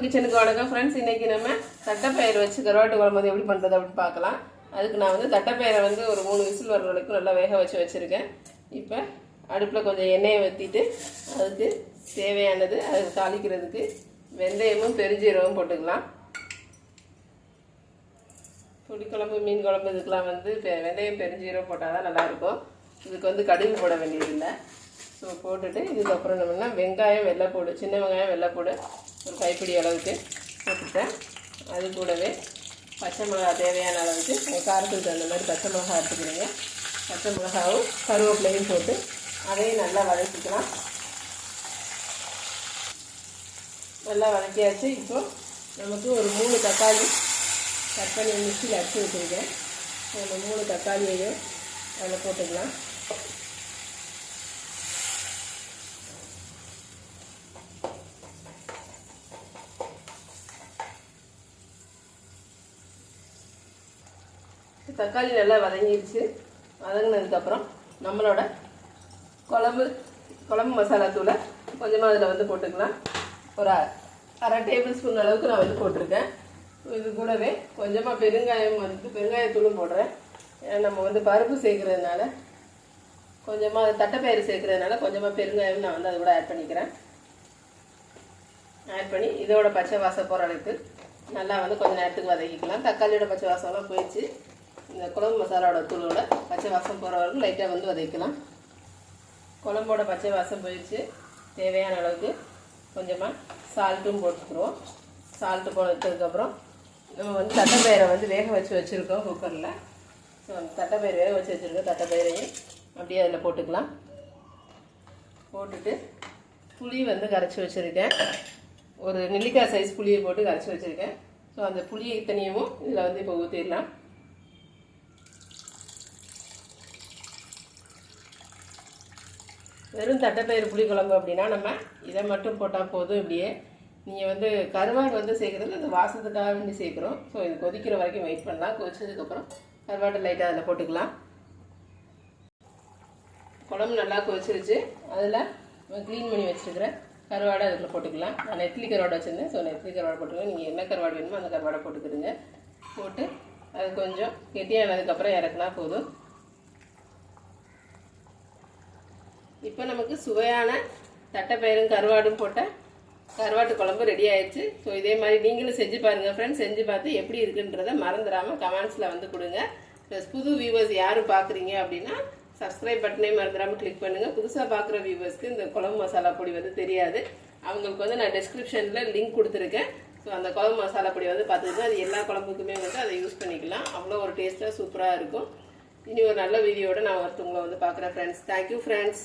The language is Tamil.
கிச்சனுக்கு வணக்கம் ஃப்ரெண்ட்ஸ். இன்றைக்கி நம்ம தட்டைப்பயிறு வச்சு கருவாட்டு குழம்பு எப்படி பண்ணுறது அப்படின்னு பார்க்கலாம். அதுக்கு நான் வந்து தட்டைப்பயிரை வந்து ஒரு 3 விசில் வர வரைக்கும் நல்லா வேக வச்சுருக்கேன். இப்போ அடுப்பில் கொஞ்சம் எண்ணெயை ஊற்றிட்டு அதுக்கு தேவையானது அதுக்கு தாளிக்கிறதுக்கு வெந்தயமும் பெருஞ்சீரகமும் போட்டுக்கலாம். புளிக்குழம்பு மீன் குழம்பு இதுக்கெலாம் வந்து வெந்தயம் பெருஞ்சீரகம் போட்டால் தான் நல்லாயிருக்கும். இதுக்கு வந்து கடுகு போட வேண்டியதில்லை. ஸோ போட்டுட்டு இதுக்கப்புறம் நம்மனா வெங்காயம் வெள்ளைப்பூடு, சின்ன வெங்காயம் வெள்ளைப்பூடு ஒரு கைப்பிடி அளவுக்கு போட்டுட்டேன். அது கூடவே பச்சை மிளகா தேவையான அளவுக்கு காரத்துக்கு தகுந்த மாதிரி பச்சை மிளகா எடுத்துக்கிறேங்க. பச்சை மிளகாவும் கருவேப்பிலையும் போட்டு அதையும் நல்லா வதக்கிக்கலாம். நல்லா வதக்கியாச்சு. இப்போது நமக்கு ஒரு 3 தக்காளி கட் பண்ணி மிக்சியில் அரைச்சி வச்சுருக்கேன். அந்த 3 தக்காளியையும் அதில் போட்டுக்கலாம். தக்காளி நல்லா வதங்கிடுச்சு. வதங்கினதுக்கப்புறம் நம்மளோட குழம்பு மசாலா தூளை கொஞ்சமாக அதில் வந்து போட்டுக்கலாம். ஒரு 1/2 டேபிள் ஸ்பூன் அளவுக்கு நான் வந்து போட்டிருக்கேன். இது கூடவே கொஞ்சமாக பெருங்காயத்தூளும் போடுறேன். ஏன்னா நம்ம வந்து பருப்பு சேர்க்குறதுனால கொஞ்சமாக அது தட்டைப்பயிறு சேர்க்குறதுனால கொஞ்சமாக பெருங்காயம் நான் வந்து அது கூட ஆட் பண்ணிக்கிறேன். ஆட் பண்ணி இதோட பச்சை வாசம் போகிற அளவுக்கு நல்லா வந்து கொஞ்சம் நேரத்துக்கு வதக்கிக்கலாம். தக்காளியோட பச்சை வாசம்லாம் போயிடுச்சு. இந்த குழம்பு மசாலாவோட தூளோட பச்சை வாசம் போகிற வரைக்கும் லைட்டாக வந்து வதக்கலாம். குழம்போட பச்சை வாசம் போயிடுச்சு. தேவையான அளவுக்கு கொஞ்சமாக சால்ட்டும் போட்டுக்கிறோம். சால்ட்டு போட்டதுக்கப்புறம் நம்ம வந்து தட்டைப்பயிரை வந்து வேக வச்சுருக்கோம் குக்கரில். ஸோ அந்த தட்டைப்பயிறு வேக வச்சுருக்கோம். தட்டைப்பயிரையும் அப்படியே அதில் போட்டுக்கலாம். போட்டுட்டு புளி வந்து கரைச்சி வச்சுருக்கேன். ஒரு நெல்லிக்காய் சைஸ் புளியை போட்டு கரைச்சி வச்சுருக்கேன். ஸோ அந்த புளியை தனியவும் இதில் வந்து இப்போ ஊற்றிடலாம். வெறும் தட்டைப்பயிறு புளிக்குழம்பு அப்படின்னா நம்ம இதை மட்டும் போட்டால் போதும். இப்படியே நீங்கள் வந்து கருவாடு வந்து சேர்க்குறது அந்த வாசத்துக்காக வேண்டி சேர்க்குறோம். ஸோ இது கொதிக்கிற வரைக்கும் வெயிட் பண்ணலாம். கொதிச்சதுக்கப்புறம் கருவாடு லைட்டாக அதில் போட்டுக்கலாம். குழம்பு நல்லா கொதிச்சிருச்சு. அதில் க்ளீன் பண்ணி வச்சுருக்கிறேன் கருவாடை அதில் போட்டுக்கலாம். நான் நெத்திலி கருவாடை வச்சுருந்தேன். ஸோ நெத்திலி கருவாடை போட்டுக்கலாம். நீங்கள் என்ன கருவாடு வேணுமோ அந்த கருவாடை போட்டுக்கிடுங்க. போட்டு அது கொஞ்சம் கெட்டியானதுக்கப்புறம் இறக்குனா போதும். இப்போ நமக்கு சுவையான தட்டைப்பயிரும் கருவாடும் போட்ட கருவாட்டு குழம்பு ரெடி ஆயிடுச்சு. ஸோ இதே மாதிரி நீங்களும் செஞ்சு பாருங்கள் ஃப்ரெண்ட்ஸ். செஞ்சு பார்த்து எப்படி இருக்குன்றதை மறந்துடாமல் கமெண்ட்ஸில் வந்து கொடுங்க. ப்ளஸ் புது வியூவர்ஸ் யாரும் பார்க்குறீங்க அப்படின்னா சப்ஸ்கிரைப் பட்டனே மறந்துடாமல் கிளிக் பண்ணுங்கள். புதுசாக பார்க்குற வியூவர்ஸ்க்கு இந்த குழம்பு மசாலா பொடி வந்து தெரியாது. அவங்களுக்கு வந்து நான் டிஸ்கிரிப்ஷனில் லிங்க் கொடுத்துருக்கேன். ஸோ அந்த குழம்பு மசாலா பொடி வந்து பார்த்துக்கிட்டு அது எல்லா குழம்புக்குமே வந்து அதை யூஸ் பண்ணிக்கலாம். அவ்வளோ ஒரு டேஸ்ட்டாக சூப்பராக இருக்கும். இனி ஒரு நல்ல வீடியோட நான் ஒருத்தவங்களை வந்து பார்க்குறேன் ஃப்ரெண்ட்ஸ். Thank you friends.